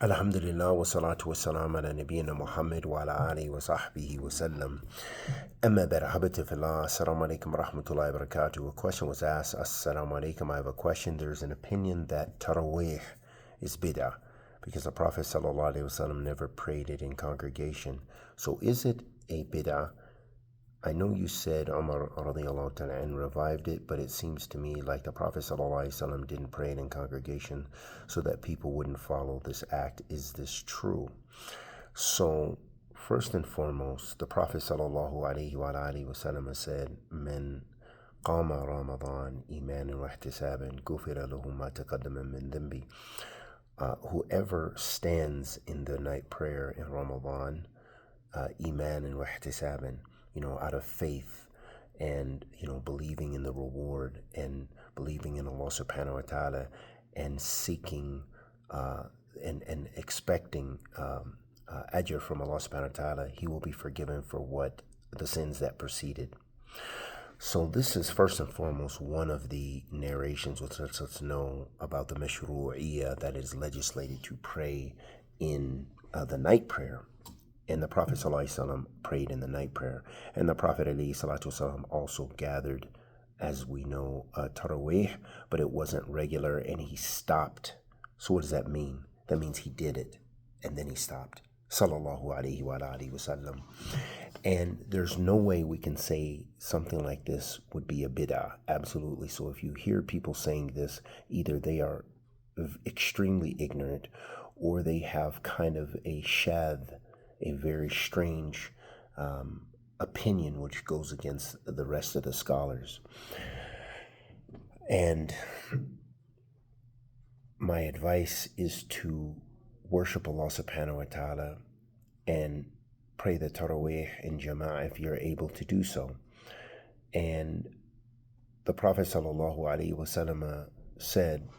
Alhamdulillah wa salatu wa salam ala nabiyyina Muhammad wa ala alihi wa sahbihi wa sallam. Amma ba'd, habati fillah. Assalamu alaikum wa rahmatullahi wa barakatuh. A question was asked, Assalamu alaikum, I have a question. There's an opinion that TARAWEEH is bid'ah because the Prophet sallallahu alaihi wasallam never prayed it in congregation. So is it a bid'ah? I know you said Umar radiallahu ta'ala and revived it, but it seems to me like the Prophet sallallahu alaihi wasallam didn't pray it in congregation so that people wouldn't follow this act. Is this true? So first and foremost, the Prophet sallallahu alaihi wasallam said, "Men qama Ramadan imanan wa ihtisaban ghufira lahu ma taqaddama min dhanbi." Whoever stands in the night prayer in Ramadan, imanan wa ihtisaban, out of faith and, believing in the reward and believing in Allah subhanahu wa ta'ala and seeking and expecting ajr from Allah subhanahu wa ta'ala, he will be forgiven for what the sins that preceded. So this is first and foremost one of the narrations which lets us know about the mashru'iyah that is legislated to pray in the night prayer. And the Prophet ﷺ prayed in the night prayer. And the Prophet ﷺ also gathered, as we know, TARAWEEH, but it wasn't regular and he stopped. So what does that mean? That means he did it and then he stopped. Sallallahu alayhi wa alihi wasallam. And there's no way we can say something like this would be a bid'ah. Absolutely. So if you hear people saying this, either they are extremely ignorant or they have kind of a shadh, a very strange opinion which goes against the rest of the scholars. And my advice is to worship Allah subhanahu wa ta'ala and pray the Taraweeh in Jama'ah if you're able to do so. And the Prophet sallallahu alaihi wasallam said,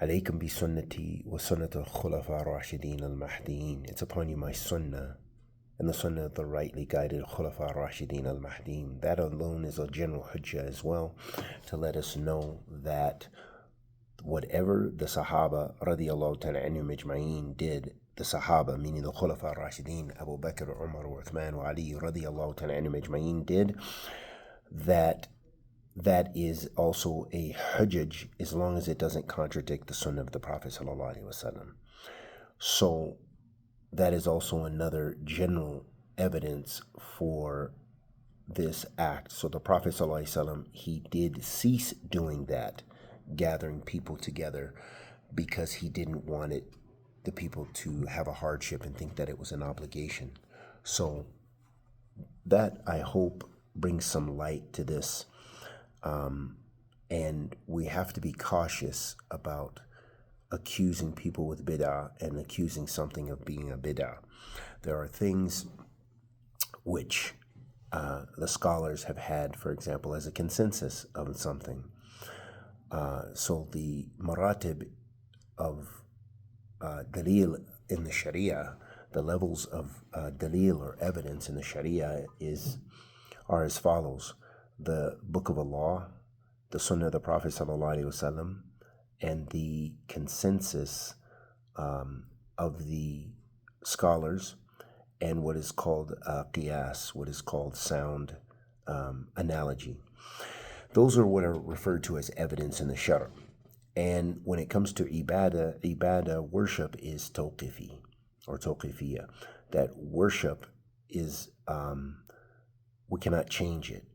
"Alaykum bi sunnati wa sunnat al-khulafa rashidin al-mahdiin." It's upon you my sunnah and the sunnah of the rightly guided khulafa rashidin al-mahdiin. That alone is a general hujjah as well to let us know that whatever the Sahaba radiallahu ta'ala anhum ajma'een did, the Sahaba, meaning the khulafa rashidin, Abu Bakr, Umar, Uthman, wa Ali radiallahu ta'ala anhum ajma'een did, that is also a hujjaj as long as it doesn't contradict the sunnah of the Prophet sallallahu alaihi wasallam. So that is also another general evidence for this act. So the Prophet sallallahu alaihi wasallam, he did cease doing that, gathering people together, because he didn't want the people to have a hardship and think that it was an obligation. So that, I hope, brings some light to this. And we have to be cautious about accusing people with bid'ah and accusing something of being a bid'ah. There are things which the scholars have had, for example, as a consensus of something. So the maratib of dalil in the Sharia, the levels of dalil or evidence in the Sharia are as follows: the Book of Allah, the Sunnah of the Prophet sallallahu alaihi wasallam, and the consensus of the scholars, and what is called qiyas, what is called sound analogy. Those are what are referred to as evidence in the Shara. And when it comes to ibadah, worship is tawqifi or tawqifiyah. That worship is, we cannot change it.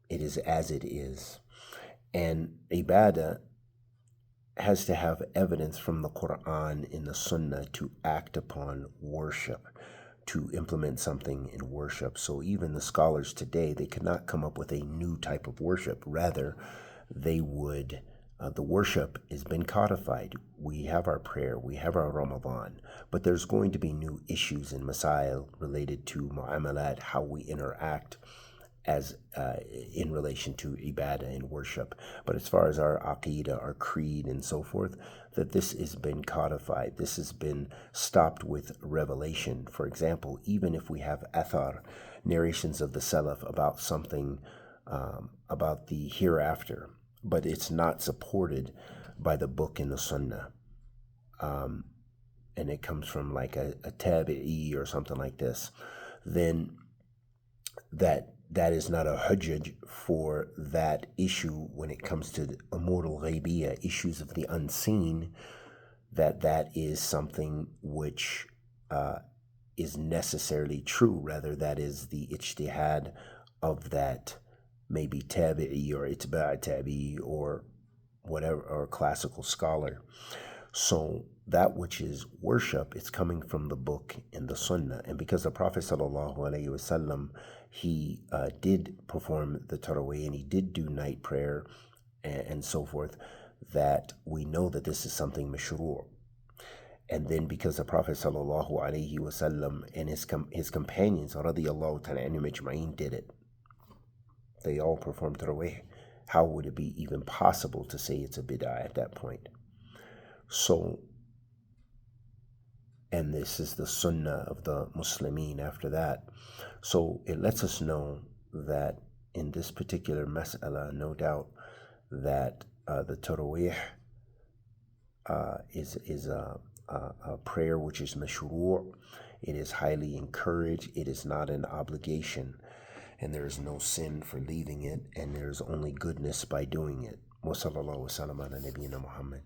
It is as it is. And ibadah has to have evidence from the Quran and the Sunnah to act upon worship, to implement something in worship. So even the scholars today, they could not come up with a new type of worship. Rather, they would, the worship has been codified. We have our prayer, we have our Ramadan, but there's going to be new issues in Masail related to mu'amalat, how we interact as in relation to ibadah and worship. But as far as our aqidah, our creed and so forth, that this has been codified. This has been stopped with revelation. For example, even if we have athar, narrations of the Salaf about something, about the hereafter, but it's not supported by the book and the sunnah. and it comes from like a tabi'i or something like this, then that is not a hujjaj for that issue when it comes to umur al-ghaybiyya, issues of the unseen, that is something which is necessarily true. Rather, that is the ijtihad of that maybe tabi'i or itba' tabi'i or whatever, or classical scholar. So that which is worship, it's coming from the book and the sunnah. And because the Prophet sallallahu alaihi wasallam, he did perform the Taraweeh and he did do night prayer and so forth, that we know that this is something mashru'. And then because the Prophet sallallahu alaihi wasallam and his companions radiyallahu ta'ala anhum ajma'in did it, they all performed Taraweeh. How would it be even possible to say it's a bid'ah at that point? So, and this is the sunnah of the Muslimin after that. So it lets us know that in this particular mas'ala, no doubt that the Taraweeh is a prayer which is mashru'. It is highly encouraged. It is not an obligation. And there is no sin for leaving it. And there is only goodness by doing it. Wa sallallahu wa sallam ala nabiyyina Muhammad.